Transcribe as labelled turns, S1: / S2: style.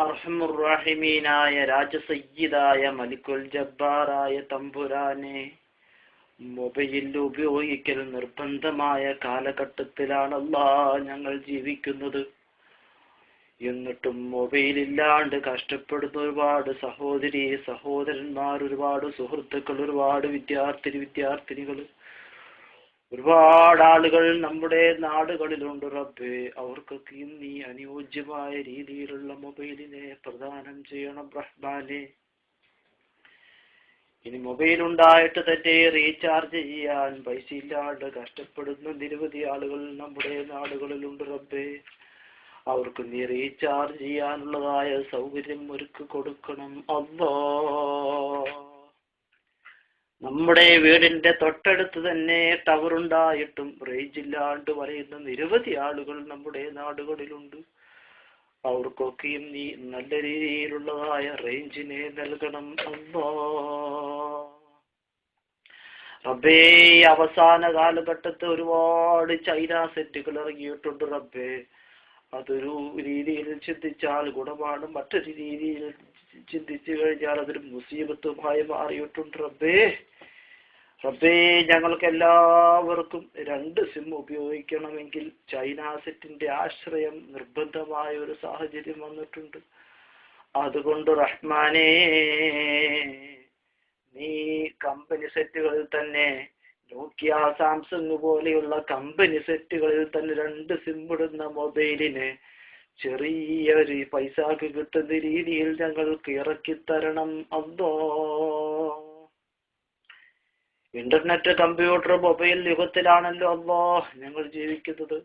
S1: അർഹമുർറഹിമീനായ രാജസയ്യിദായ മലിക്കുൽ ജബ്ബാറായ തമ്പുരാനെ, മൊബൈൽ ഉപയോഗിക്കൽ നിർബന്ധമായ കാലഘട്ടത്തിലാണല്ലാ ഞങ്ങൾ ജീവിക്കുന്നത്. എന്നിട്ടും മൊബൈൽ ഇല്ലാണ്ട് കഷ്ടപ്പെടുന്ന ഒരുപാട് സഹോദരി സഹോദരന്മാർ, ഒരുപാട് സുഹൃത്തുക്കൾ, ഒരുപാട് വിദ്യാർത്ഥിനികൾ, ഒരുപാട് ആളുകൾ നമ്മുടെ നാടുകളിലുണ്ട് റബ്ബേ. അവർക്കൊക്കെ നീ അനുയോജ്യമായ രീതിയിലുള്ള മൊബൈലിനെ പ്രദാനം ചെയ്യണം റഹ്മാനെ. ഇനി മൊബൈൽ ഉണ്ടായിട്ട് തന്നെ റീചാർജ് ചെയ്യാൻ പൈസ ഇല്ലാണ്ട് കഷ്ടപ്പെടുന്ന നിരവധി ആളുകൾ നമ്മുടെ നാടുകളിലുണ്ട് റബ്ബേ. അവർക്ക് നീ റീചാർജ് ചെയ്യാനുള്ളതായ സൗകര്യം ഒരുക്കി കൊടുക്കണം അല്ലാ. നമ്മുടെ വീടിന്റെ തൊട്ടടുത്ത് തന്നെ ടവർ ഉണ്ടായിട്ടും റേഞ്ച് ഇല്ലാണ്ട് വരയുന്ന നിരവധി ആളുകൾ നമ്മുടെ നാടുകളിലുണ്ട്. അവർക്കൊക്കെയും നീ നല്ല രീതിയിലുള്ളതായ റേഞ്ചിനെ നൽകണം അല്ലാ. റബ്ബേ, അവസാന കാലഘട്ടത്ത് ഒരുപാട് ചൈന സെറ്റുകൾ ഇറങ്ങിയിട്ടുണ്ട് റബ്ബേ. അതൊരു രീതിയിൽ ചിന്തിച്ചാൽ ഗുണമാണ്, മറ്റൊരു രീതിയിൽ ചിന്തിച്ചു കഴിഞ്ഞാൽ അതൊരു മുസീബത്തുമായി മാറിയിട്ടുണ്ട് റബ്ബേ. റബ്ബേ, ഞങ്ങൾക്ക് എല്ലാവർക്കും 2 സിം ഉപയോഗിക്കണമെങ്കിൽ ചൈന സെറ്റിന്റെ ആശ്രയം നിർബന്ധമായ ഒരു സാഹചര്യം വന്നിട്ടുണ്ട്. അതുകൊണ്ട് റഹ്മാനേ, നീ കമ്പനി സെറ്റുകളിൽ തന്നെ, നോക്കിയ, സാംസങ് പോലെയുള്ള കമ്പനി സെറ്റുകളിൽ തന്നെ 2 സിം ഇടുന്ന മൊബൈലിന് ചെറിയൊരു പൈസക്ക് കിട്ടുന്ന രീതിയിൽ ഞങ്ങൾക്ക് ഇറക്കിത്തരണം അല്ലോ. ഇന്റർനെറ്റ്, കമ്പ്യൂട്ടർ, മൊബൈൽ യുഗത്തിലാണല്ലോ അല്ലോ ഞങ്ങൾ ജീവിക്കുന്നത്.